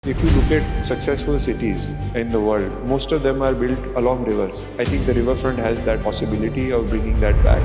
If you look at successful cities in the world, most of them are built along rivers. I think the riverfront has that possibility of bringing that back.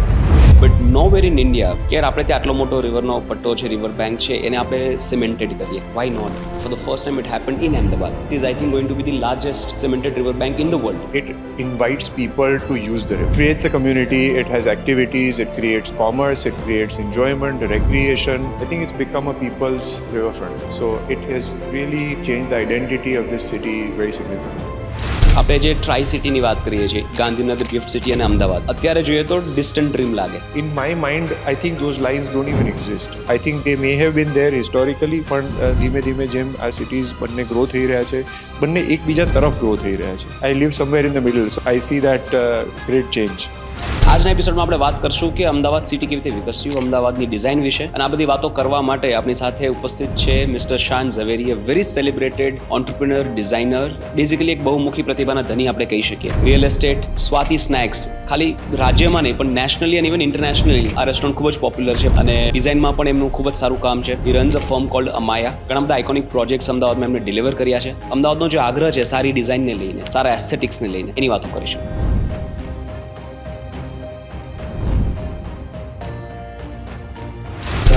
But nowhere in India કે આપણે ત્યાં આટલો મોટો રિવરનો પટ્ટો છે, river bank છે, એને આપણે સિમેન્ટેડ કરીએ. Why not? For the first time it happened in Ahmedabad. It is I think going to be the largest cemented river bank in the world. It invites people to use the river. It creates a community, it has activities, it creates commerce, it creates enjoyment, recreation. I think it's become a people's riverfront. So it has really changed the identity of this city very significantly. આપણે જે try સિટીની વાત કરીએ છીએ, Gandhinagar, GIFT City અને અમદાવાદ, અત્યારે જોઈએ તો ડિસ્ટન્ટ ડ્રીમ લાગે. In my mind, I think those lines don't even exist. I think they may have been there historically, પણ ધીમે ધીમે જેમ આ સિટીઝ બંને ગ્રો થઈ રહ્યા છે, બંને એકબીજા તરફ ગ્રો થઈ રહ્યા છે. I live somewhere in the middle, so I see that great change. આજના એપિસોડમાં આપણે વાત કરશું કે અમદાવાદ સિટી કેવી રીતે વિકસ્યું, અમદાવાદની ડિઝાઇન વિશે. અને આ બધી વાતો કરવા માટે આપણી સાથે ઉપસ્થિત છે mister Shaan Zaveri, a very celebrated entrepreneur, designer, basically એક બહુમુખી પ્રતિભાના ધની આપણે કહી શકીએ. રિયલ એસ્ટેટ, સ્વાતિ સ્નેક્સ, ખાલી રાજ્યમાં નહીં પણ નેશનલી અને ઇવન ઇન્ટરનેશનલી આ રેસ્ટોરન્ટ ખૂબ જ પોપ્યુલર છે અને ડિઝાઇનમાં પણ એમનું ખૂબ જ સારું કામ છે. હી રન્સ અ ફર્મ કોલ્ડ અમાયા. ઘણા બધા આઇકોનિક પ્રોજેક્ટ્સ અમદાવાદમાં એમને ડિલિવર કર્યા છે. અમદાવાદનો જે આગ્રહ છે સારી ડિઝાઇનને લઈને, સારા એસ્થેટિક્સને લઈને, એની વાતો કરીશું.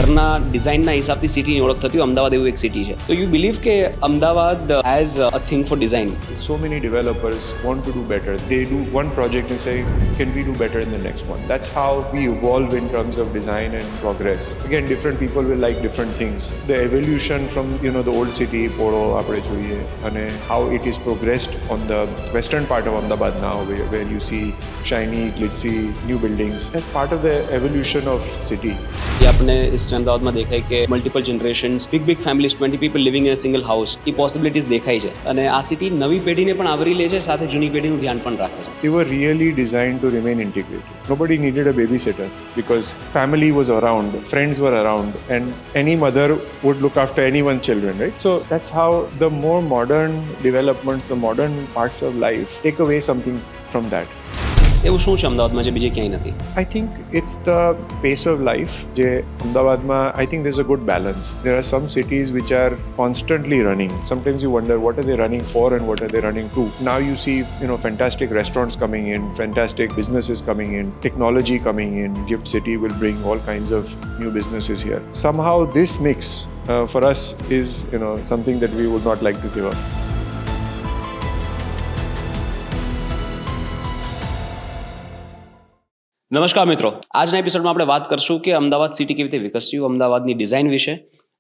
ઘરના ડિઝાઇનના હિસાબથી સિટીની ઓળખ થતી હોય, અમદાવાદ એવું એક સિટી છે. તો યુ બિલીવ કે Ahmedabad has a thing for design? So many developers want to do better. They do one project and say, can we do better in the next one? That's how we evolve in terms of design and progress. Again, different people will like different things. The evolution from, the old city, Poorv, આપણે જોઈએ, અને how it is progressed on the western part of Amdavad now, where you see shiny, glitzy, new buildings. That's part of the evolution of city. એ આપણે East અમદાવાદમાં દેખાય કે multiple generations, big families, 20 people living in a single house, A possibilities દેખાય છે. અને આ city નવી પેઢીને પણ આવરી લે છે, સાથે જૂની પેઢીનું ધ્યાન પણ રાખે છે. They were really designed to remain integrated. Nobody needed a babysitter because family was around, friends were around, and any mother would look after anyone's children, right? So that's how the more modern developments, the modern parts of life take away something from that. એવું શું છે અમદાવાદમાં જે બીજે ક્યાંય નથી? I think it's the pace of life. જે અમદાવાદમાં, I think there's a good balance. There are some cities which are constantly running. Sometimes you wonder what are they running for and what are they running to. Now you see, fantastic restaurants coming in, fantastic businesses coming in, technology coming in. Gift City will bring all kinds of new businesses here. Somehow this mix for us is, something that we would not like to give up. નમસ્કાર મિત્રો, આજના એપિસોડમાં આપણે વાત કરશું કે Ahmedabad city કેવી રીતે વિકસ્યું, અમદાવાદની ડિઝાઇન વિશે.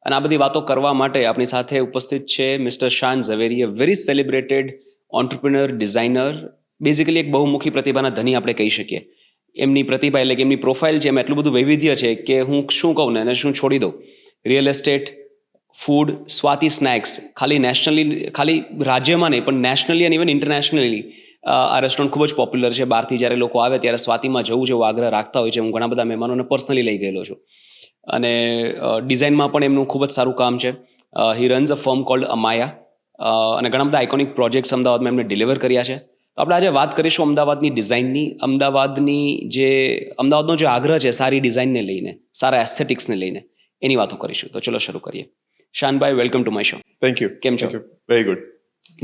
અને આ બધી વાતો કરવા માટે આપણી સાથે ઉપસ્થિત છે mister Shaan Zaveri, a very celebrated entrepreneur, designer, basically એક બહુમુખી પ્રતિભાના ધની આપણે કહી શકીએ. એમની પ્રતિભા એટલે કે એમની પ્રોફાઇલ છે એમાં એટલું બધું વૈવિધ્ય છે કે હું શું કહું ને અને શું છોડી દઉં. Real estate, food, Swati snacks, ખાલી રાજ્યમાં નહીં પણ નેશનલી અને ઇવન ઇન્ટરનેશનલી આ રેસ્ટોરન્ટ ખૂબ જ પોપ્યુલર છે. બહારથી જ્યારે લોકો આવે ત્યારે સ્વાતિમાં જવું છે એવો આગ્રહ રાખતા હોય છે. હું ઘણા બધા મહેમાનોને પર્સનલી લઈ ગયેલો છું. અને ડિઝાઇનમાં પણ એમનું ખૂબ જ સારું કામ છે. હી રન્સ અ ફર્મ કોલ્ડ અમાયા. અને ઘણા બધા આઇકોનિક પ્રોજેક્ટ્સ અમદાવાદમાં એમને ડિલિવર કર્યા છે. તો આપણે આજે વાત કરીશું અમદાવાદની ડિઝાઇનની, અમદાવાદનો જે આગ્રહ છે સારી ડિઝાઇનને લઈને, સારા એસ્થેટિક્સને લઈને, એની વાતો કરીશું. તો ચલો શરૂ કરીએ. શાનભાઈ, welcome to my show. Thank you. કેમ છો? Thank you. Very good.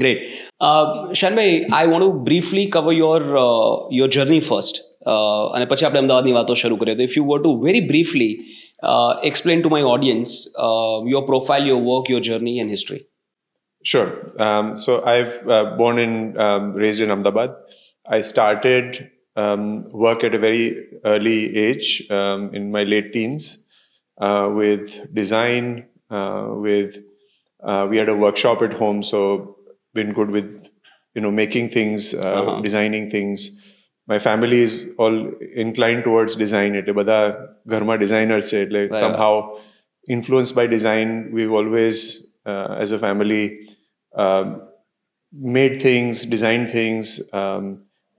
Great. Shanbhai, I want to briefly cover your journey first. અને પછી આપણે અમદાવાદની વાતો શરૂ કરીએ. તો if you were to very briefly explain to my audience your profile, your work, your journey and history. Sure. So I've born and raised in Amdavad. I started work at a very early age, in my late teens, with design, we had a workshop at home, so been good with making things, designing things. My family is all inclined towards design. એટલે બધા ઘરમાં designers છે, એટલે somehow influenced by design, we've always as a family made things, designed things,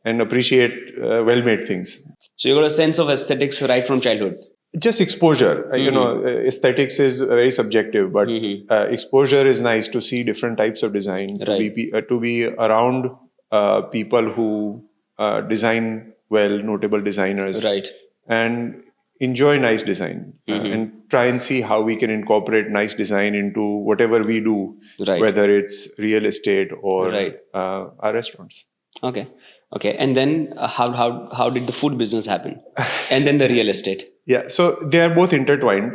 and appreciate well-made things. So you got a sense of aesthetics right from childhood. Just exposure. Aesthetics is very subjective, but exposure is nice to see different types of design, Right. to be around people who design well, notable designers. Right. And enjoy nice design and try and see how we can incorporate nice design into whatever we do, Right. whether it's real estate or Right. our restaurants. Okay. Okay. And then how did the food business happen? And then the real estate. Yeah, so they are both intertwined.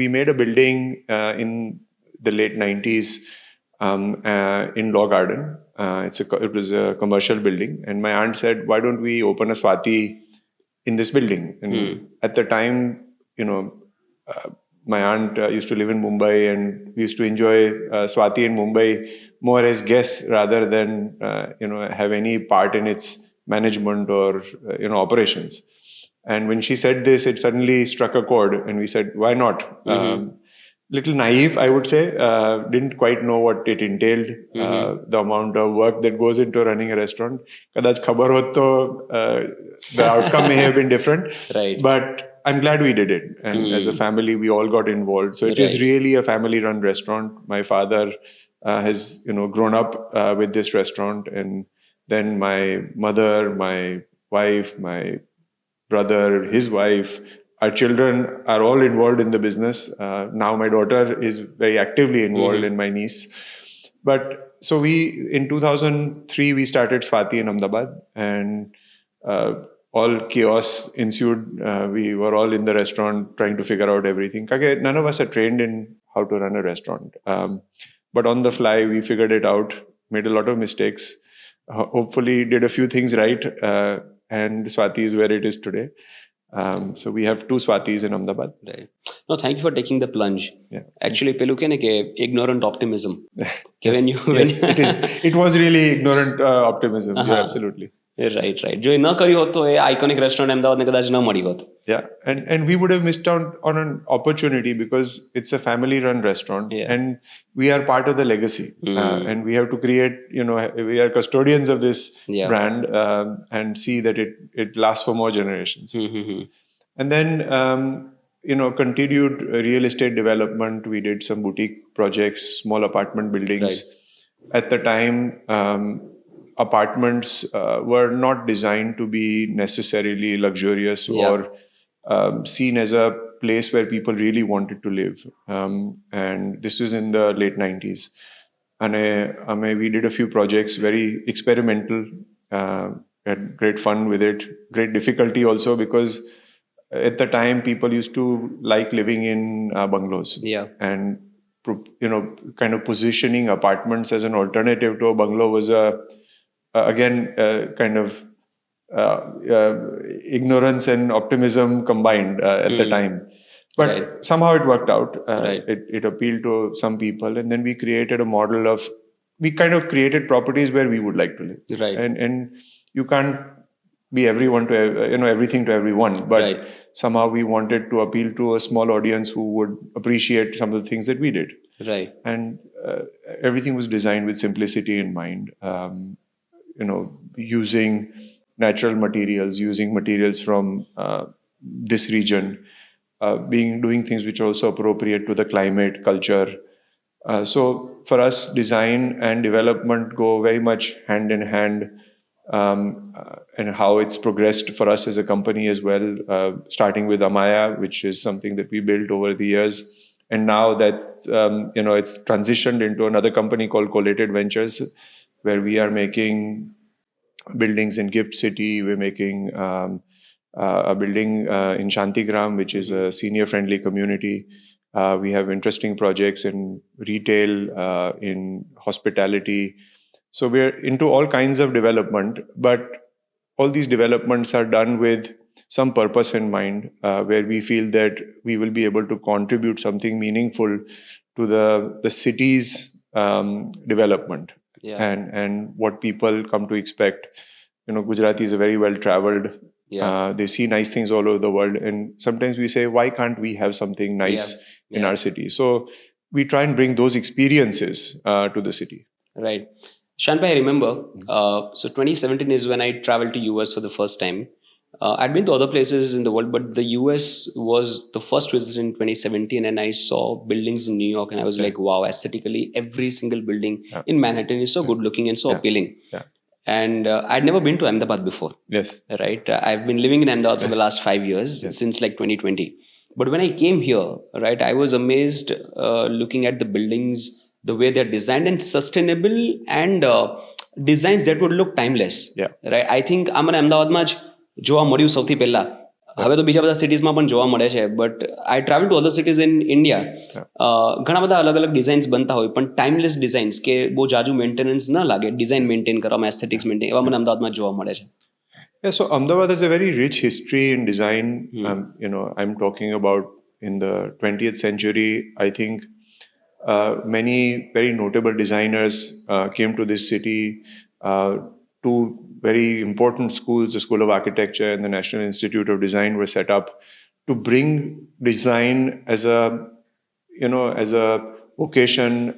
We made a building in the late 90s in Law Garden. It was a commercial building, and my aunt said, "Why don't we open a Swati in this building?" And at the time, my aunt used to live in Mumbai, and we used to enjoy Swati in Mumbai more as guests rather than have any part in its management or operations. And when she said this, it suddenly struck a chord, and we said, "Why not?" Little naive, I would say. Didn't quite know what it entailed, the amount of work that goes into running a restaurant. Kadach khabar hot to, the outcome may have been different. Right. But I'm glad we did it. And as a family, we all got involved. So it is really a family-run restaurant. My father has grown up with this restaurant. And then my mother, my wife, my brother, his wife, our children are all involved in the business. Now my daughter is very actively involved, and my niece. But so in 2003, we started Swati in Amdavad, and all chaos ensued. We were all in the restaurant trying to figure out everything. Kage, none of us are trained in how to run a restaurant. But on the fly, we figured it out, made a lot of mistakes, hopefully did a few things right, and Swati is where it is today. So we have 2 Swatis in Amdavad. Right. No, thank you for taking the plunge. Yeah. Actually, peલું કે ને કે ignorant optimism. Yes, it was really ignorant optimism. Yeah, absolutely. Right. જો એ ન કર્યું હોત તો એ iconic restaurant અમદાવાદને કદાચ ન મળી હોત. Yeah, and we would have missed out on an opportunity because it's a family-run restaurant, and we are part of the legacy, and we have to create. We are custodians of this brand and see that it lasts for more generations. And then continued real estate development. We did some boutique projects, small apartment buildings. Right. At the time, apartments were not designed to be necessarily luxurious or seen as a place where people really wanted to live. And this was in the late 90s. And we did a few projects, very experimental, had great fun with it, great difficulty also because at the time people used to like living in bungalows. Yeah. And kind of positioning apartments as an alternative to a bungalow was kind of ignorance and optimism combined at the time. But somehow it worked out. It appealed to some people. And then we created a model we kind of created properties where we would like to live. Right. And you can't be everyone to, everything to everyone. But somehow we wanted to appeal to a small audience who would appreciate some of the things that we did. Right. And everything was designed with simplicity in mind. Using natural materials, using materials from this region, doing things which are also appropriate to the climate, culture. So for us, design and development go very much hand in hand, and how it's progressed for us as a company as well, starting with Amaya, which is something that we built over the years. And now that, it's transitioned into another company called Collated Ventures, where we are making buildings in Gift City. We're making a building in Shantigram, which is a senior-friendly community. We have interesting projects in retail, in hospitality. So we're into all kinds of development, but all these developments are done with some purpose in mind, where we feel that we will be able to contribute something meaningful to the city's development. Yeah. And what people come to expect. Gujarati is a very well-traveled. Yeah. They see nice things all over the world. And sometimes we say, why can't we have something nice in our city? So we try and bring those experiences to the city. Right. Shaan, I remember, so 2017 is when I traveled to US for the first time. I'd been to other places in the world, but the US was the first visit in 2017, and I saw buildings in New York, and I was like, wow, aesthetically, every single building in Manhattan is so good looking and so appealing. Yeah. And I'd never been to Ahmedabad before. Yes. Right? I've been living in Ahmedabad for the last 5 years, since like 2020. But when I came here, right, I was amazed looking at the buildings, the way they're designed and sustainable, and designs that would look timeless. Yeah. Right? I think આમને અમદાવાદમાં જ જોવા મળ્યું સૌથી પહેલા. હવે તો બીજા બધા સિટીઝમાં પણ જોવા મળે છે, but I travel to other cities in India. ઘણા બધા અલગ અલગ ડિઝાઇન્સ બનતા હોય, પણ ટાઈમલેસ ડિઝાઇન્સ કે બહુ જાજુ મેન્ટેનન્સ ન લાગે, ડિઝાઇન મેન્ટેન કરવામાં, એસ્થેટિક્સ મેન્ટેન, એવા મને અમદાવાદમાં જોવા મળે છે. Yeah, so Ahmedabad has a very rich history in design. I'm talking about in the 20th century. I think many very notable designers came to this city. Two very important schools, the School of Architecture and the National Institute of Design, were set up to bring design as a vocation,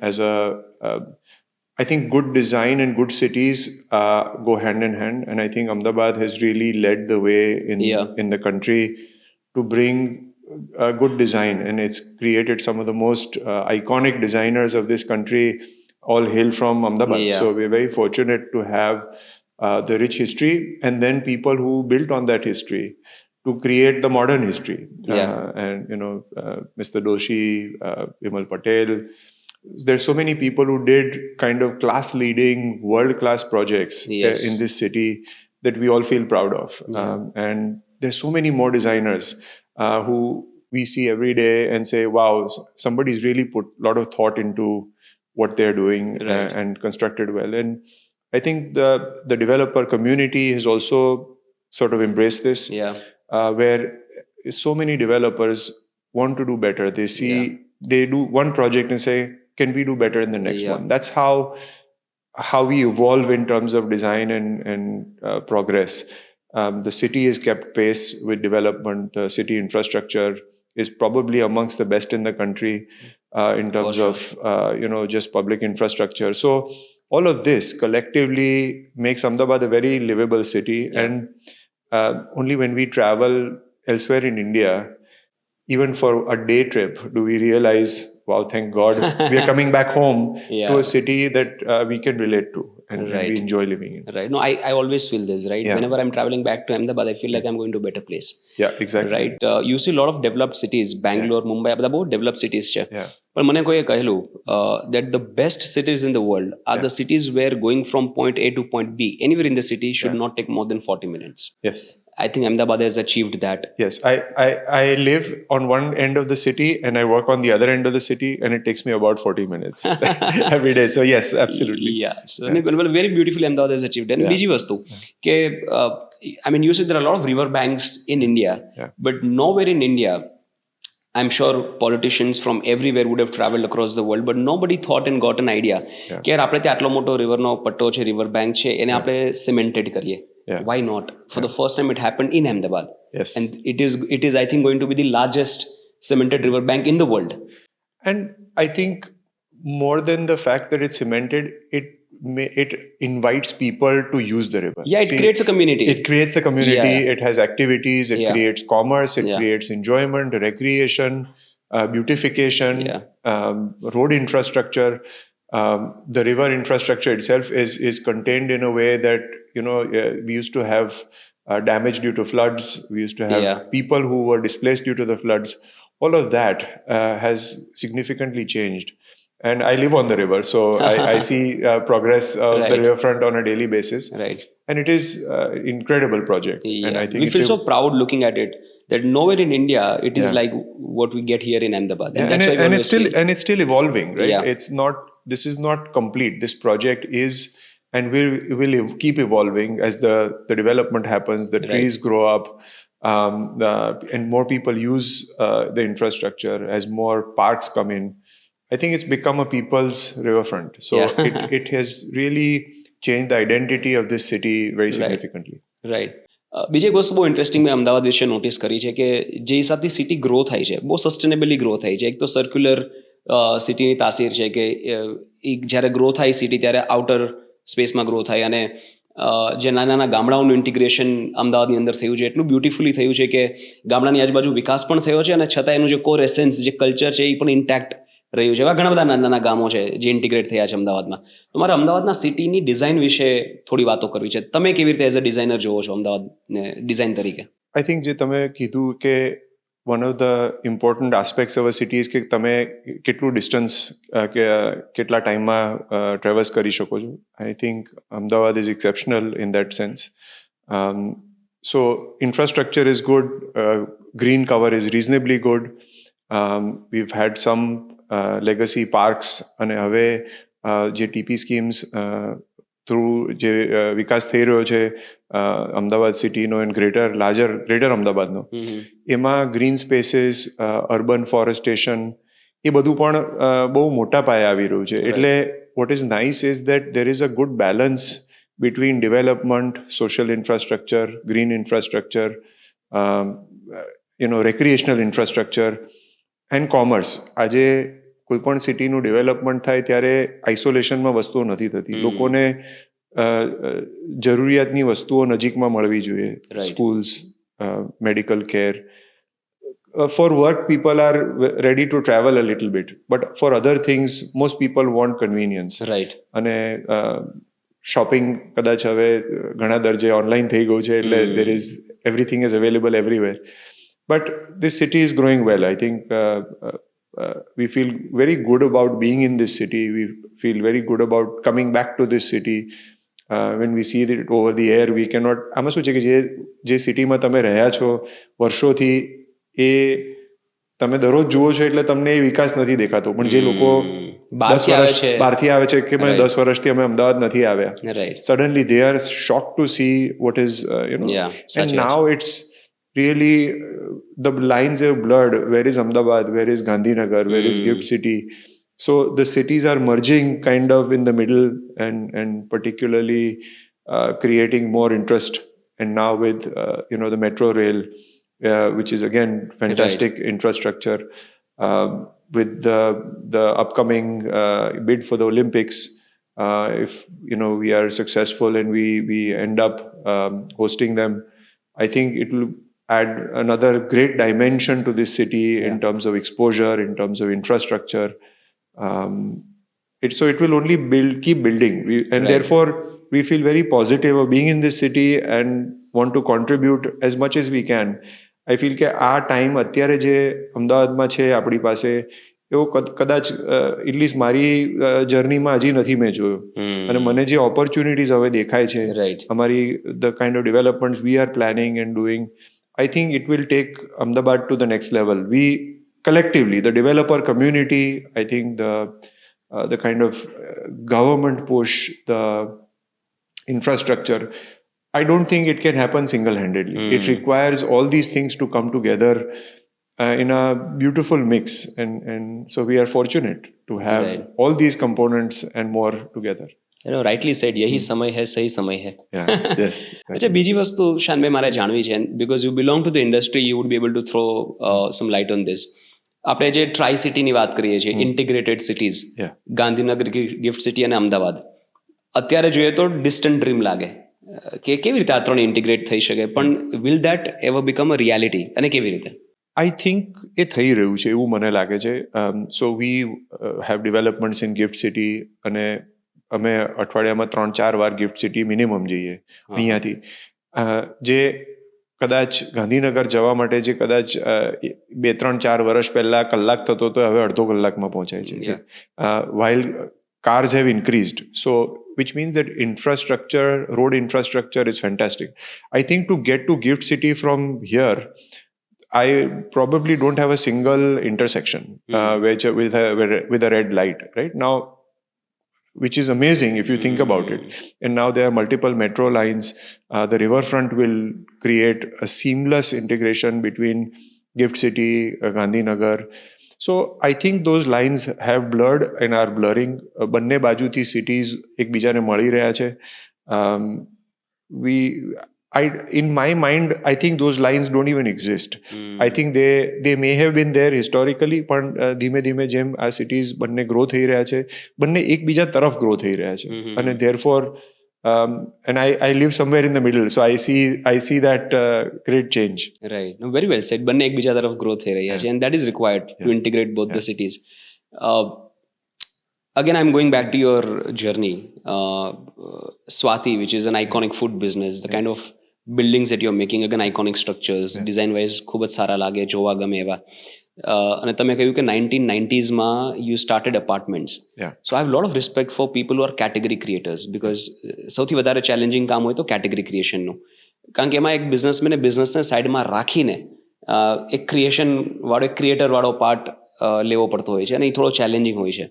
I think good design and good cities go hand in hand, and I think Ahmedabad has really led the way in the country to bring good design, and it's created some of the most iconic designers of this country all hail from Ahmedabad. Yeah. So we're very fortunate to have the rich history, and then people who built on that history to create the modern history. Mr. Doshi, Vimal Patel. There's so many people who did kind of class-leading, world-class projects in this city that we all feel proud of. And there's so many more designers who we see every day and say, wow, somebody's really put a lot of thought into what they're doing and constructed well. And I think the developer community has also sort of embraced this, where so many developers want to do better. They see, they do one project and say, can we do better in the next one? That's how we evolve in terms of design and progress. The city is kept pace with development. The city infrastructure is probably amongst the best in the country in terms of just public infrastructure. So all of this collectively makes Ahmedabad a very livable city. And only when we travel elsewhere in India, even for a day trip, do we realize, wow, thank God, we are coming back home to a city that we can relate to and we enjoy living in. Right. No, I always feel this, right? Whenever I'm traveling back to Ahmedabad, I feel like I'm going to a better place. Yeah, exactly. Right. You see a lot of developed cities, Bangalore, Mumbai, બધા બહુ developed cities છે. પણ મને કોઈએ કહેલું that the best cities in the world are the cities where going from point A to point B, anywhere in the city, should not take more than 40 minutes. Yes. I think Ahmedabad has achieved that. Yes, I live on one end of the city and I work on the other end of the city, and it takes me about 40 minutes every day. So yes, absolutely. Yeah. So very beautifully Ahmedabad has achieved. And બીજી વસ્તુ કે I mean, you said there are a lot of river banks in India, but nowhere in India, I'm sure politicians from everywhere would have traveled across the world, but nobody thought and got an idea કે યાર આપણે ત્યાં આટલો મોટો રિવરનો પટ્ટો છે, river bank છે, એને આપણે સિમેન્ટેડ કરીએ. Why not? For the first time, it happened in Ahmedabad. Yes. And it is, I think, going to be the largest cemented river bank in the world. And I think more than the fact that it's cemented, it invites people to use the river. Yeah, it creates a community. It creates the community. It has activities. It creates commerce. It creates enjoyment, recreation, beautification, road infrastructure. The river infrastructure itself is contained in a way that, we used to have damage due to floods. We used to have people who were displaced due to the floods. All of that has significantly changed. And I live on the river, so I see progress of the riverfront on a daily basis. Right. And it is an incredible project. And I think we feel so proud looking at it that nowhere in India it is like what we get here in Ahmedabad. And that's why it's still evolving, right? This is not complete. This project is and will keep evolving as the development happens, the trees grow up, and more people use the infrastructure as more parks come in. I think it's become a people's riverfront. So it has really changed the identity of this city very significantly. Right. બીજી એક વસ્તુ બહુ interesting મેં અમદાવાદ વિશે notice કરી છે કે જે હિસાબથી સિટી ગ્રો થાય છે, બહુ સસ્ટેનેબલી ગ્રો થાય છે. એક તો સર્ક્યુલર સિટીની તાસીર છે કે જ્યારે ગ્રો થાય સિટી ત્યારે આઉટર સ્પેસમાં ગ્રો થાય, અને જે નાના નાના ગામડાઓનું ઇન્ટિગ્રેશન અમદાવાદની અંદર થયું છે, એટલું બ્યુટિફુલી થયું છે કે ગામડાની આજુબાજુ વિકાસ પણ થયો છે, અને છતાં એનું જે કોર એસેન્સ, જે કલ્ચર છે, એ પણ ઇન્ટેક્ટ રહ્યું છે. એવા ઘણા બધા નાના નાના ગામો છે જે ઇન્ટિગ્રેટ થયા છે અમદાવાદમાં. તો મારે અમદાવાદના સિટીની ડિઝાઇન વિશે થોડી વાતો કરવી છે. તમે કેવી રીતે એઝ અ ડિઝાઇનર જોવો છો અમદાવાદને ડિઝાઇન તરીકે? આઈ થિંક જે તમે કીધું કે one of the important aspects of a city is કે તમે કેટલું ડિસ્ટન્સ કેટલા ટાઈમમાં ટ્રેવર્સ કરી શકો છો. I think Ahmedabad is exceptional in that sense. So infrastructure is good, green cover is reasonably good. We've had some legacy parks અને હવે જે ટીપી સ્કીમ્સ થ્રુ જે વિકાસ થઈ રહ્યો છે અમદાવાદ સિટીનો એન્ડ ગ્રેટર અમદાવાદનો, એમાં ગ્રીન સ્પેસીસ, અર્બન ફોરેસ્ટેશન, એ બધું પણ બહુ મોટા પાયે આવી રહ્યું છે. એટલે what is nice is that there is a good balance between development, social infrastructure, green infrastructure, recreational infrastructure and commerce. આજે કોઈ પણ સિટીનું ડેવલપમેન્ટ થાય ત્યારે આઇસોલેશનમાં વસ્તુઓ નથી થતી. લોકોને જરૂરિયાતની વસ્તુઓ નજીકમાં મળવી જોઈએ. Schools, medical care. For work, people are ready to travel a little bit, but for other things, most people want convenience. Right. અને શોપિંગ કદાચ હવે ઘણા દરજે ઓનલાઈન થઈ ગયું છે, એટલે there is everything is available everywhere. But this city is growing well. I think we feel very good about being in this city. We feel very good about coming back to this city. When we see it over the air, we cannot. આમાં શું છે કે જે સિટીમાં તમે રહ્યા છો વર્ષોથી, એ તમે દરરોજ જુઓ છો એટલે તમને એ વિકાસ નથી દેખાતો. પણ જે લોકો બહારથી આવે છે કે 10 વર્ષથી અમે અમદાવાદ નથી આવ્યા, suddenly they are shock to see what is and now it's really the lines have blurred. Where is Amdavad? Where is Gandhinagar? Where is Gift City? So the cities are merging kind of in the middle and particularly creating more interest. And now with the metro rail, which is again fantastic infrastructure, with the upcoming bid for the Olympics, if we are successful and we end up hosting them, I think it will add another great dimension to this city in terms of exposure, in terms of infrastructure. So it will only keep building. Therefore, we feel very positive of being in this city and want to contribute as much as we can. I feel કે આ time અત્યારે જે અમદાવાદમાં છે આપણી પાસે, એવો કદાચ એટલીસ્ટ મારી જર્નીમાં હજી નથી મેં જોયો. અને મને જે ઓપોર્ચ્યુનિટીઝ હવે દેખાય છે, અમારી the kind of developments we are planning and doing, I think it will take Ahmedabad to the next level. We collectively, the developer community, I think the kind of government push, the infrastructure, I don't think it can happen single-handedly. It requires all these things to come together in a beautiful mix. And so we are fortunate to have all these components and more together. Rightly said, યહી સમય હૈ, સહી સમય હૈ. Yes. અચ્છા, બીજી વસ્તુ શાનભાઈ મારે જાણવી છે, because you belong to the industry, you would be able to throw some light on this. આપણે જે ટ્રાય સિટીની વાત કરીએ છીએ, integrated cities, Gandhinagar, GIFT City અને અમદાવાદ, અત્યારે જોઈએ તો ડિસ્ટન્ટ ડ્રીમ લાગે કે કેવી રીતે આ ત્રણ ઇન્ટિગ્રેટ થઈ શકે, પણ will that ever become a reality, અને કેવી રીતે? આઈ થિંક એ થઈ રહ્યું છે એવું મને લાગે છે. So we have developments in GIFT City, અને અમે અઠવાડિયામાં 3-4 વાર ગિફ્ટ સિટી મિનિમમ જઈએ અહીંયાથી. જે કદાચ ગાંધીનગર જવા માટે જે કદાચ 2-3-4 વર્ષ પહેલા કલાક થતો તો હવે અડધો કલાકમાં પહોંચાય છે. while cars have increased, so which means that road infrastructure is fantastic. I think to get to Gift City from here, I probably don't have a single intersection with a red light right now, which is amazing if you think about it. And now there are multiple metro lines. The riverfront will create a seamless integration between Gift City, Gandhinagar. So I think those lines have blurred and are blurring. બંને બાજુથી cities એકબીજાને મળી રહ્યા છે. In my mind, I think those lines don't even exist. I think they may have been there historically, પણ ધીમે ધીમે જેમ આ cities બંને ગ્રો થઈ રહ્યા છે, બંને એકબીજા તરફ ગ્રો થઈ રહ્યા છે. અને therefore, and I live somewhere in the middle, so I see that great change. Right. No, very well said. બંને એકબીજા તરફ ગ્રો થઈ રહ્યા છે, and that is required to integrate both the cities. Again, I'm going back to your journey. Swati, which is an iconic food business, the kind of buildings that you're making, again, iconic structures, design wise ખૂબ જ સારા લાગે, જોવા ગમે એવા. અને તમે કહ્યું કે 1990s માં you started apartments. Yeah. So I have a lot of respect for people who are category creators, because સૌથી વધારે ચેલેન્જિંગ કામ હોય તો કેટેગરી ક્રિએશનનું. કારણ કે એમાં એક બિઝનેસમેને બિઝનેસને સાઈડમાં રાખીને એક ક્રિએશન વાળો, એક ક્રિએટર વાળો પાર્ટ લેવો પડતો હોય છે, અને એ થોડો ચેલેન્જિંગ હોય છે.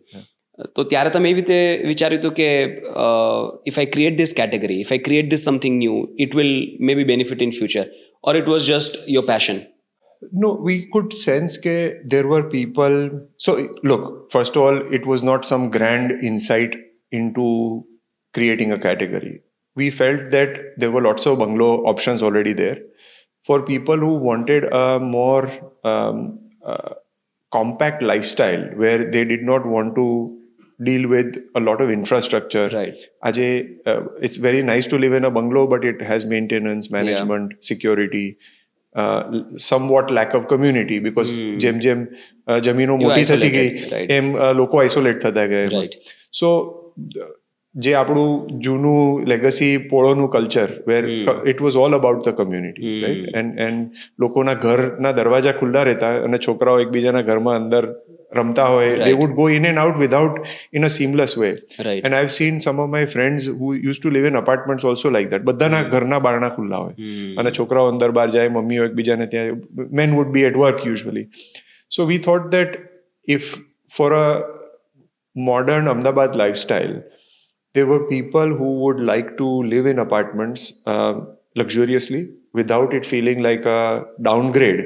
તો ત્યારે તમે એવી રીતે વિચાર્યું હતું કે if I create this category, if I create this something new, it will may be benefit in future, or it was just your passion? No, we could sense that there were people. So, look, first of all, it was not some grand insight into creating a category. We felt that there were lots of bungalow options already there. For people who wanted a more compact lifestyle where they did not want to deal with a lot of infrastructure. Right. Ajay, it's very nice to live in a bungalow, but it has maintenance, management, security. Somewhat lack of community, because જેમ જમીનો મોટી થતી ગઈ એમ લોકો isolate થતા ગયા. સો જે આપણું જૂનું લેગસી પોળોનું culture where it was all about the community, right, and લોકોના ઘરના દરવાજા ખુલ્લા રહેતા અને છોકરાઓ એકબીજાના ઘરમાં અંદર રમતા હોય. They would go in and out without in a seamless way. Right. And I've seen some of my friends who used to live in apartments also like that. બધાના ઘરના બારણા ખુલ્લા હોય અને છોકરાઓ અંદર બહાર જાય, મમ્મીઓ એકબીજાને ત્યાં, men would be at work usually. So we thought that if for a modern Ahmedabad lifestyle, there were people who would like to live in apartments luxuriously without it feeling like a downgrade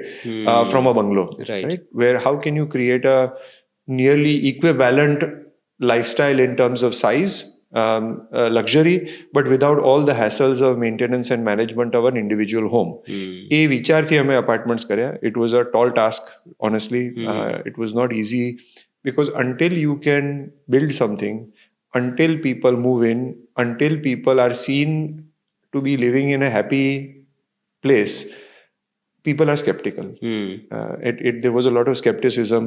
from a bungalow. Right? Where how can you create a nearly equivalent lifestyle in terms of size, luxury, but without all the hassles of maintenance and management of an individual home. એ વિચારથી અમે apartments કર્યા. It was a tall task, honestly. It was not easy, because until you can build something, until people move in, until people are seen to be living in a happy place, people are skeptical. There was a lot of skepticism.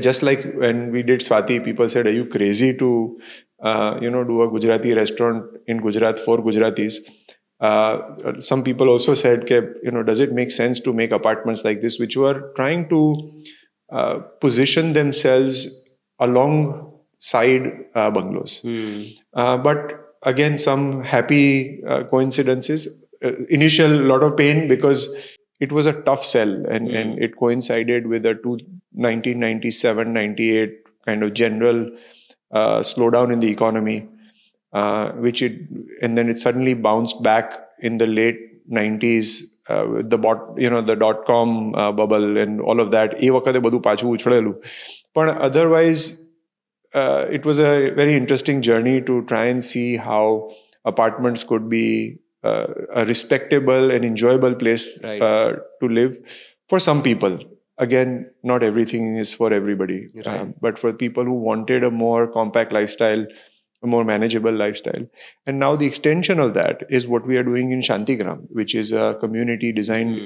Just like when we did Swati, people said, are you crazy to do a Gujarati restaurant in Gujarat for Gujaratis? Some people also said, does it make sense to make apartments like this, which were trying to position themselves alongside bungalows. But again, some happy coincidences. Initial lot of pain, because it was a tough sell, and it coincided with a 1997-98 kind of general slowdown in the economy, and then it suddenly bounced back in the late 90s with the dot-com bubble and all of that. એ વખતે બધું પાછું ઉછળેલું. પણ otherwise, it was a very interesting journey to try and see how apartments could be a respectable and enjoyable place to live for some people. Again, not everything is for everybody, but for people who wanted a more compact lifestyle, a more manageable lifestyle. And now the extension of that is what we are doing in Shantigram, which is a community designed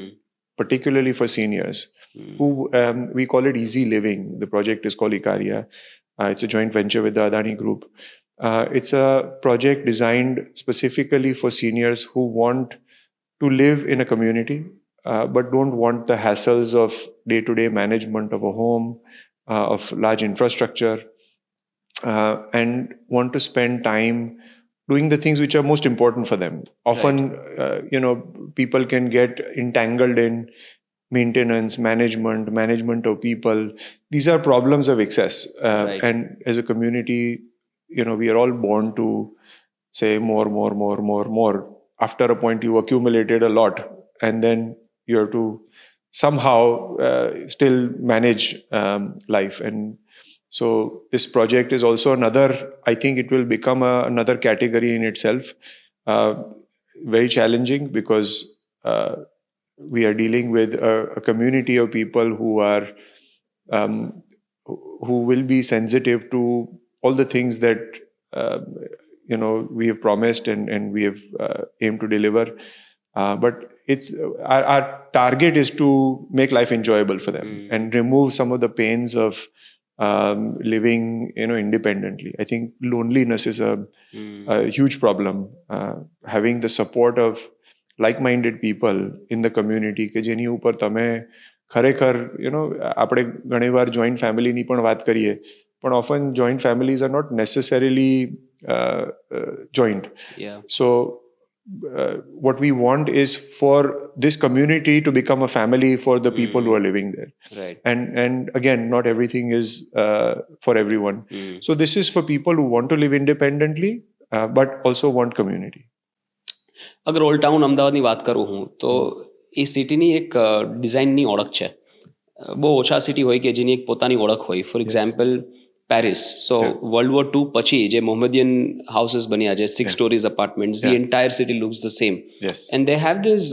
particularly for seniors, who we call it Easy Living. The project is called Ikaria. It's a joint venture with the Adani Group. It's a project designed specifically for seniors who want to live in a community, but don't want the hassles of day-to-day management of a home, of large infrastructure, and want to spend time doing the things which are most important for them. Often, people can get entangled in maintenance, management of people. These are problems of excess. And as a community, we are all born to say more. After a point, you accumulated a lot, and then you have to somehow still manage life. And so this project is also another, I think it will become another category in itself. Very challenging, because we are dealing with a community of people who will be sensitive to all the things that we have promised and we have aimed to deliver. But it's our target is to make life enjoyable for them and remove some of the pains of living, independently. I think loneliness is a huge problem. Having the support of like-minded people in the community કે જેની ઉપર તમે ખરેખર આપણે ઘણીવાર joint ફેમિલીની પણ વાત કરીએ, પણ often joint families are not necessarily joint. Yeah. So what we want is for this community to become a family for the people who are living there. Right. And again, not everything is for everyone. So this is for people who want to live independently, but also want community. અગર old town અમદાવાદની વાત કરું હું તો એ સિટીની એક ડિઝાઇનની ઓળખ છે. બહુ ઓછા સિટી હોય કે જેની એક પોતાની ઓળખ હોય. For example Paris. So world war 2 પછી જે મોહમ્મદિયન હાઉસીસ બન્યા છે, 6 stories apartments, the entire city looks the same. Yes. And they have this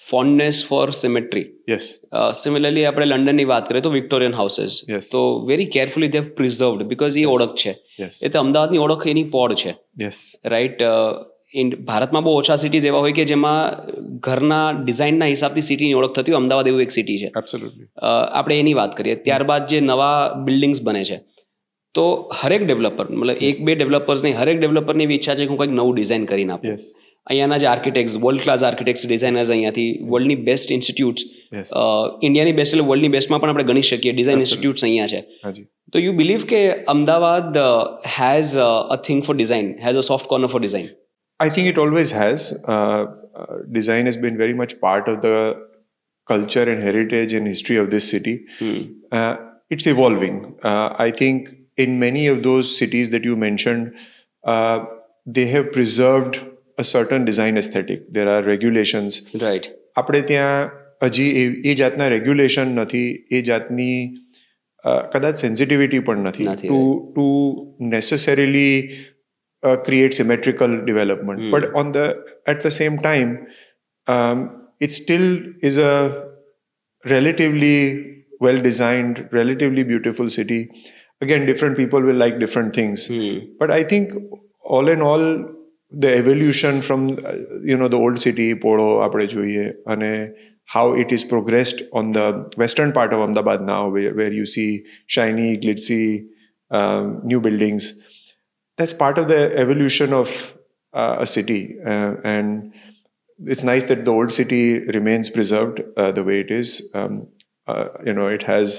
fondness for symmetry. Yes. Similarly, આપણે લંડનની વાત કરીએ તો વિક્ટોરિયન હાઉસીસ. Yes. તો very carefully they have preserved because એ ઓળખ છે. Yes. એ તો અમદાવાદની ઓળખ એની પોળ છે. Yes. રાઈટ. ભારતમાં બહુ ઓછા સિટીઝ એવા હોય કે જેમાં ઘરના ડિઝાઇનના હિસાબથી સિટીની ઓળખ થતી હોય. અમદાવાદ એવું એક સિટી છે. Absolutely. આપણે એની વાત કરીએ. ત્યારબાદ જે નવા બિલ્ડિંગ્સ બને છે તો હરેક ડેવલપર, મતલબ એક બે ડેવલપર્સ નહીં, હરેક ડેવલપરની એવી ઈચ્છા છે કે હું કંઈક નવું ડિઝાઇન કરીને આપું. Yes. અહીંયાના જે architects, world class architects, designers અહીંયાથી વર્લ્ડની બેસ્ટ ઇન્સ્ટિટ્યૂટ્સ, Yes. ઇન્ડિયાની બેસ્ટ એટલે વર્લ્ડની બેસ્ટમાં પણ આપણે ગણી શકીએ ડિઝાઇન ઇન્સ્ટિટ્યૂટ્સ અહીંયા છે. Haji. તો યુ બિલીવ કે Ahmedabad has a thing for design, has a soft corner for design? I think it always has. Design has been very much part of the culture and heritage and history of this city. It's evolving. I think in many of those cities that you mentioned, they have preserved a certain design aesthetic. There are regulations. Right. આપણે ત્યાં હજી એ જાતના regulation નથી, એ જાતની કદાચ sensitivity પણ નથી નથી, to necessarily create symmetrical development. But at the same time, it still is a relatively well-designed, relatively beautiful city. Again, different people will like different things. But I think all in all, the evolution from the old city, Poorv, આપણે જોઈએ, અને how it is progressed on the western part of Amdavad now, where you see shiny, glitzy, new buildings. That's part of the evolution of a city, and it's nice that the old city remains preserved the way it is. It has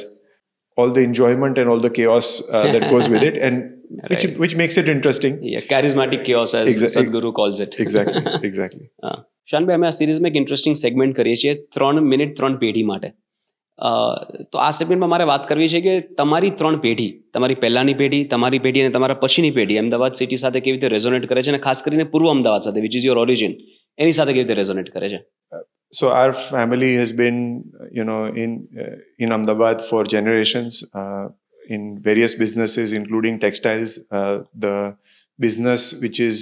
all the enjoyment and all the chaos that goes with it, and which makes it interesting. Yeah, charismatic chaos as Sadhguru calls it. Exactly. શાનભાઈ, અમે આ સિરીઝમાં એક interesting segment કરીએ છીએ, 3 minute 3 પેઢી માટે. તો આ સેગમેન્ટમાં મારે વાત કરવી છે કે તમારી 3 પેઢી, તમારી પહેલાની પેઢી, તમારી પેઢી અને તમારા પછીની પેઢી અમદાવાદ સિટી સાથે કેવી રીતે રેઝોનેટ કરે છે, અને ખાસ કરીને પૂર્વ અમદાવાદ સાથે, વિચ ઇઝ યોર ઓરિજિન, એની સાથે કેવી રીતે રેઝોનેટ કરે છે? So our family has been, in Amdavad for generations, in various businesses, including textiles. The business which is,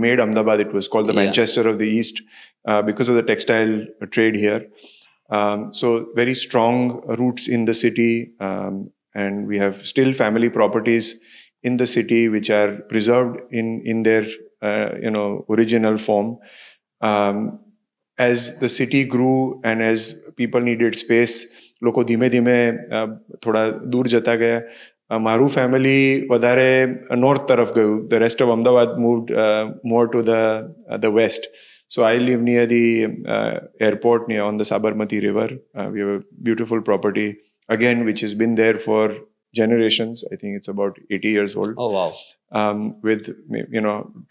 made Amdavad, it was called the Manchester of the East, because of the textile trade here. So very strong roots in the city, and we have still family properties in the city which are preserved in their original form. As the city grew and as people needed space, લોકો ધીમે ધીમે થોડા દૂર જતા ગયા. મારું family વધારે north તરફ ગયું. The rest of Amdavad moved more to the west. So I live near the airport, on the Sabarmati River. We have a beautiful property, again, which has been there for generations. I think it's about 80 years old. Oh, wow. With,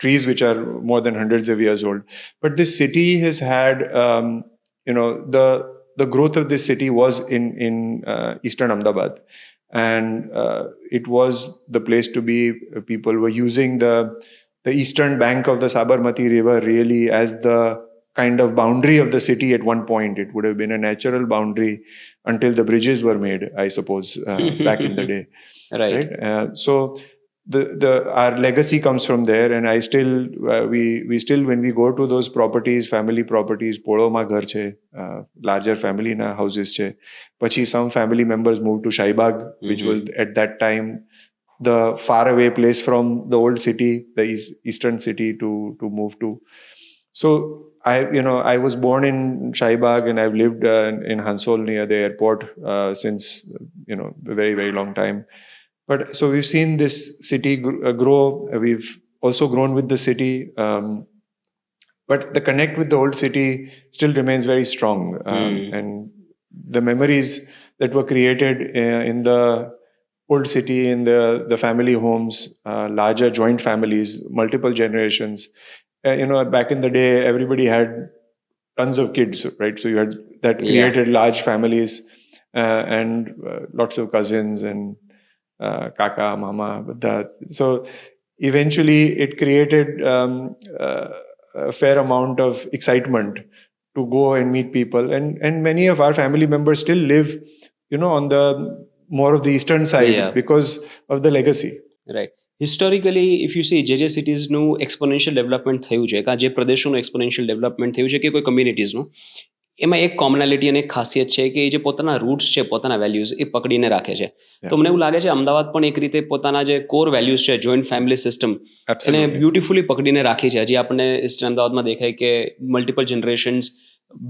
trees which are more than hundreds of years old. But this city has had, the growth of this city was in eastern Amdavad. And it was the place to be. People were using the eastern bank of the Sabarmati River really as the kind of boundary of the city at one point. It would have been a natural boundary until the bridges were made, I suppose, back in the day. Right. So our legacy comes from there, and I still, we still, when we go to those properties, family properties, Poorv માં ઘર છે, larger family na houses છે. પછી some family members moved to Shaibag, which was at that time the far away place from the old city, the eastern city to move to. So I was born in Shaibag, and I've lived in Hansol near the airport since a very, very long time. But so we've seen this city grow. We've also grown with the city. But the connect with the old city still remains very strong. And the memories that were created in the old city, in the family homes, larger joint families, multiple generations. Back in the day, everybody had tons of kids, right? So you had that created large families and lots of cousins and kaka, mama. So eventually it created a fair amount of excitement to go and meet people. And many of our family members still live, on the more of the eastern side because of the legacy. Right. Historically, if you see, જે સિટીઝનું exponential development થયું છે, કાં જે પ્રદેશોનું exponential development થયું છે કે કોઈ કમ્યુનિટીઝનું, એમાં એક કોમનાલિટી અને એક ખાસિયત છે કે એ જે પોતાના રૂટ્સ છે, પોતાના વેલ્યુઝ એ પકડીને રાખે છે. તો મને એવું લાગે છે અમદાવાદ પણ એક રીતે પોતાના જે કોર વેલ્યુઝ છે, જોઈન્ટ ફેમિલી સિસ્ટમ, એને બ્યુટિફુલી પકડીને રાખી છે. હજી આપણને ઈસ્ટ અમદાવાદમાં દેખાય કે multiple generations,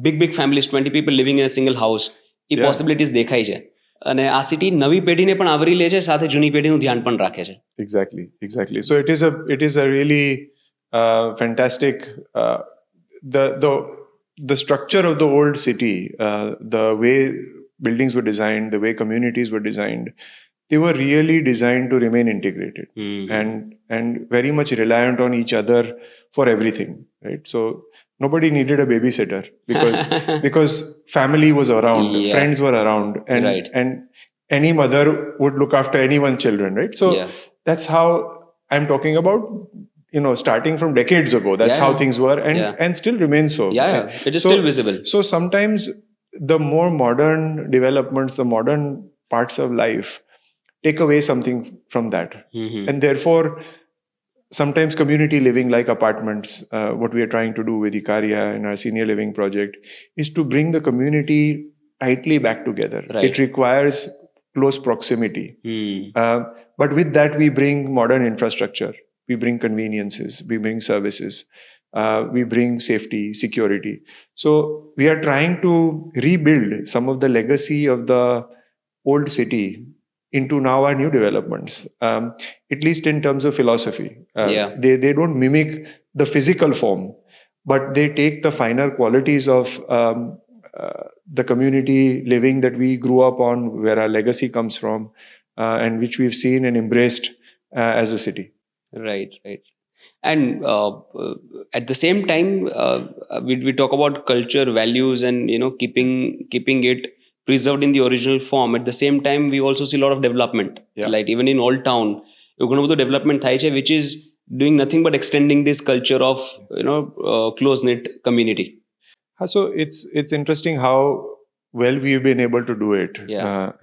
big families, 20 people living in a single house, A possibilities દેખાય છે. અને આ સિટી નવી પેઢીને પણ આવરી લે છે, સાથે જૂની પેઢીનું ધ્યાન પણ રાખે છે. Exactly. So it is a really fantastic the structure of the old city, the way buildings were designed, the way communities were designed, they were really designed to remain integrated and very much reliant on each other for everything, right? So nobody needed a babysitter because family was around, friends were around, and any mother would look after anyone's children, right? So that's how I'm talking about, starting from decades ago. That's how things were and still remain so. It is still visible. So sometimes the more modern developments, the modern parts of life take away something from that. And therefore, sometimes community living, like apartments, what we are trying to do with Ikaria in our senior living project, is to bring the community tightly back together. Right. It requires close proximity. But with that, we bring modern infrastructure. We bring conveniences. We bring services. We bring safety, security. So we are trying to rebuild some of the legacy of the old city into now our new developments, at least in terms of philosophy. They don't mimic the physical form, but they take the finer qualities of the community living that we grew up on, where our legacy comes from, and which we've seen and embraced as a city. Right. And at the same time, we talk about culture, values, and keeping it preserved in the original form. At the same time, we also see a lot of development. Like even in Old Town, ઘણું બધું development થાય છે, which is doing nothing but extending this culture of close-knit community. So it's interesting how well we've been able to do it,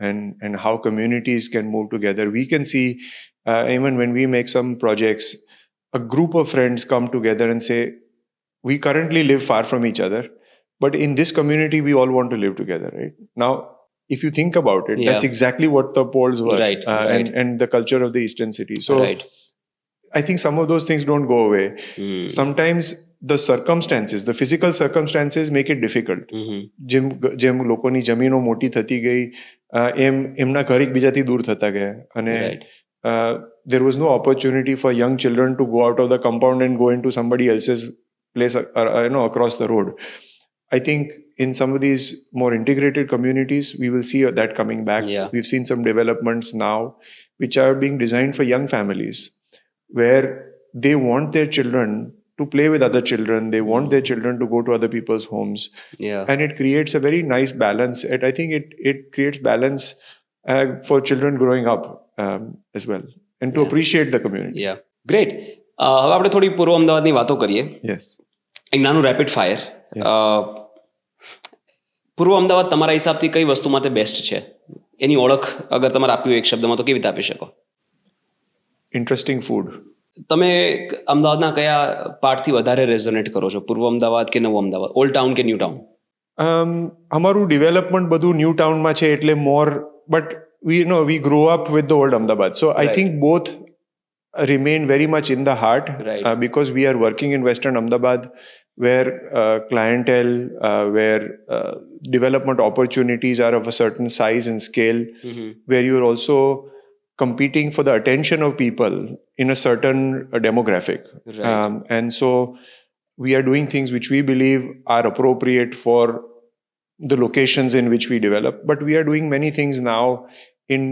and how communities can move together. We can see even when we make some projects, a group of friends come together and say, we currently live far from each other, but in this community, we all want to live together, right? Now, if you think about it, that's exactly what the Poorvs were, and the culture of the eastern city. So I think some of those things don't go away. Sometimes the circumstances, the physical circumstances make it difficult. જેમ લોકોની જમીનો મોટી થતી ગઈ, એમના ઘર એકબીજાથી દૂર થતા ગયા, અને there was no opportunity for young children to go out of the compound and go into somebody else's place, across the road. I think in some of these more integrated communities, we will see that coming back. We've seen some developments now which are being designed for young families, where they want their children to play with other children. They want their children to go to other people's homes. And it creates a very nice balance. And I think it creates balance for children growing up as well, and to appreciate the community. Great. હવે આપણે થોડી પૂર્વ અમદાવાદની વાતો કરીએ. એક નાનું rapid fire. પૂર્વ અમદાવાદ તમારા હિસાબથી કઈ વસ્તુ માટે બેસ્ટ છે? એની ઓળખ અગર તમારે આપવી હોય એક શબ્દમાં, તો કેવી રીતે આપી શકો? Interesting food. તમે અમદાવાદના કયા પાર્ટથી વધારે રેઝોનેટ કરો છો? પૂર્વ અમદાવાદ કે નવું અમદાવાદ, ઓલ્ડ ટાઉન કે ન્યૂ ટાઉન? અમારું ડેવલપમેન્ટ બધું ન્યૂ ટાઉનમાં છે, એટલે મોર, but we grew up with the old Amdavad. So I think both remain very much in the heart, because we are working in Western Amdavad, where clientele, where development opportunities are of a certain size and scale, where you're also competing for the attention of people in a certain demographic. Right. And so we are doing things which we believe are appropriate for the locations in which we develop. But we are doing many things now in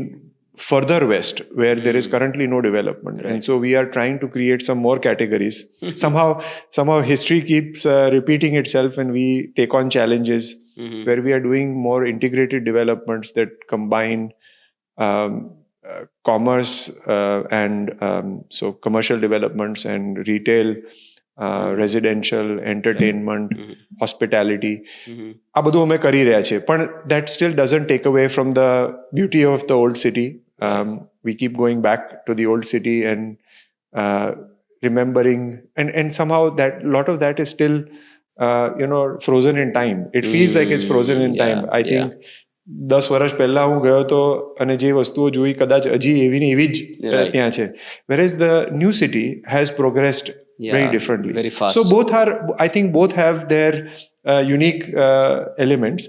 further west where there is currently no development. Right. And so we are trying to create some more categories. Somehow history keeps repeating itself, and we take on challenges where we are doing more integrated developments that combine commerce and so commercial developments and retail, residential, entertainment, hospitality. આ બધું અમે કરી રહ્યા છે, પણ that still doesn't take away from the beauty of the old city. We keep going back to the old city and remembering, and somehow that lot of that is still frozen in time. It feels like it's frozen in time. I think 10 વર્ષ પહેલા હું ગયો હતો અને જે વસ્તુઓ જોઈ કદાચ હજી એવી ને એવી જ ત્યાં છે. Whereas the new city has progressed very differently. Very fast. So I think both have their unique elements.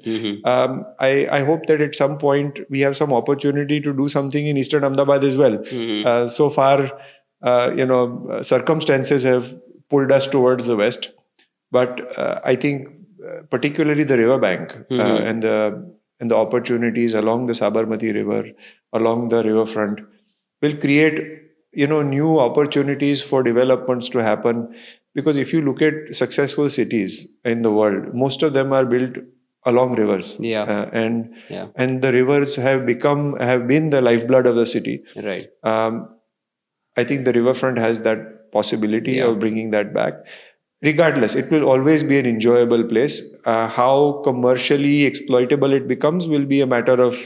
I hope that at some point we have some opportunity to do something in Eastern Ahmedabad as well. So far, circumstances have pulled us towards the west. But I think particularly the riverbank and the opportunities along the Sabarmati River, along the riverfront, will create new opportunities for developments to happen. Because if you look at successful cities in the world, most of them are built along rivers. And the rivers have been the lifeblood of the city. Right. I think the riverfront has that possibility of bringing that back. Regardless, it will always be an enjoyable place. How commercially exploitable it becomes will be a matter of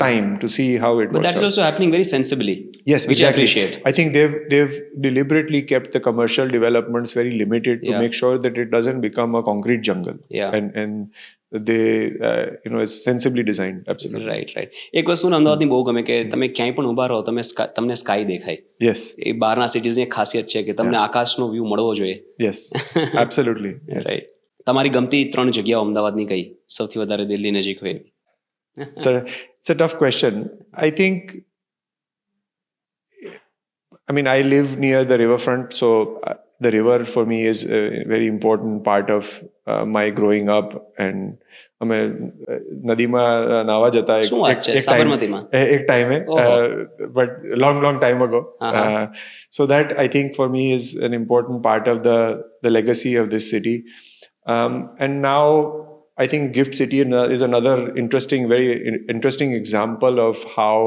time to see how it works. But that's also happening very sensibly. Yes, which exactly. I appreciate. I think they've deliberately kept the commercial developments very limited to make sure that it doesn't become a concrete jungle. And they it's sensibly designed. Absolutely. Right. એક વસ્તુ અમદાવાદની બહુ ગમે કે તમે ક્યાંય પણ ઊભા રહો તમને સ્કાય દેખાય. Yes. એ બહારના સિટીઝની એક ખાસિયત છે કે તમને આકાશનો વ્યૂ મળવો જોઈએ. Yes. Absolutely. Yes. Right. તમારી ગમતી 3 જગ્યાઓ અમદાવાદની કઈ સૌથી વધારે દિલ્હી નજીક હોય? It's a tough question. I think, I live near the riverfront, so the river for me is a very important part of my growing up. And નદીમાં નાવા જતા એક ટાઈમે, but long time ago. So that I think for me is an important part of the legacy of this city. And now I think Gift City is another very interesting example of how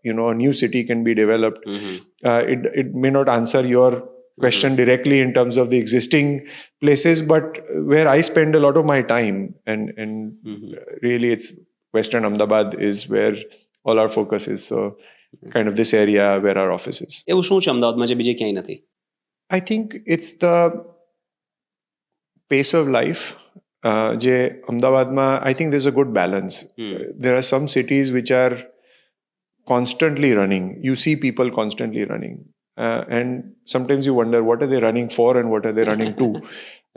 a new city can be developed. It may not answer your question directly in terms of the existing places, but where I spend a lot of my time, and really it's Western Ahmedabad is where all our focus is. So kind of this area where our office is. એવું શું છે અમદાવાદમાં જે બીજે ક્યાંય નથી? I think it's the pace of life. જે અમદાવાદમાં I think there's a good balance. There are some cities which are constantly running. You see people constantly running. And sometimes you wonder, what are they running for and what are they running to?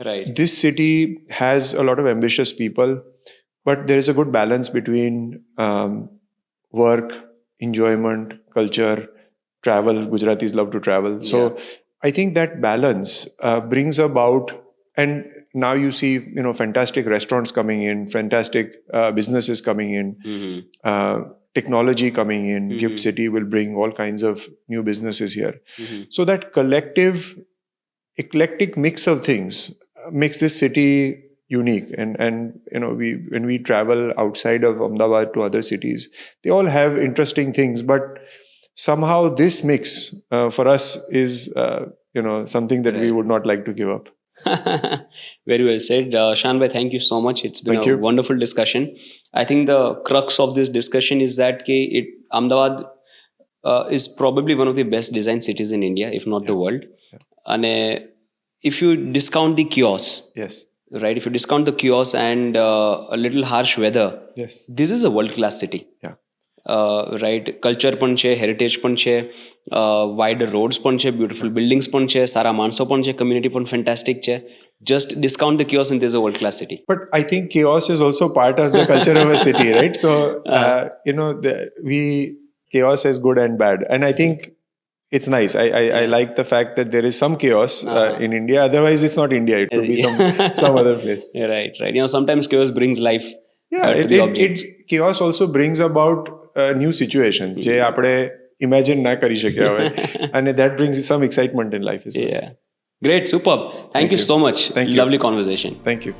Right. This city has a lot of ambitious people, but there is a good balance between work, enjoyment, culture, travel. Gujaratis love to travel. So I think that balance brings about, and now you see, fantastic restaurants coming in, fantastic businesses coming in, technology coming in. Gift City will bring all kinds of new businesses here. So that collective, eclectic mix of things makes this city unique. And when we travel outside of Amdavad to other cities, they all have interesting things. But somehow this mix for us is, something that we would not like to give up. Very well said. Shaan bhai, thank you so much. It's been a wonderful discussion. I think the crux of this discussion is that Ahmedabad is probably one of the best designed cities in India, if not the world. And if you discount the chaos, right? If you discount the chaos and a little harsh weather, this is a world-class city. Right culture પણ છે, heritage પણ છે, wide rods પણ છે, beautiful buildings પણ છે, સારા માણસો પણ છે, કમ્યુનિટી પણ ફેન્ટાસ્ટિક છે. Just discount the chaos and there's a world-class city. But I think chaos is also part of the culture of a city, right? So, chaos as good and bad. And I think it's nice. I like the fact that there is some chaos in India. Otherwise, it's not India. It could be some other place. Yeah, right. Sometimes chaos brings life Yeah, to the objects. chaos also brings about new situations. જે આપણે imagine ના કરી શક્યા હોય. And that brings some excitement in life as well. Yeah. Great, superb. Thank you so much. Thank you. Lovely conversation. Thank you.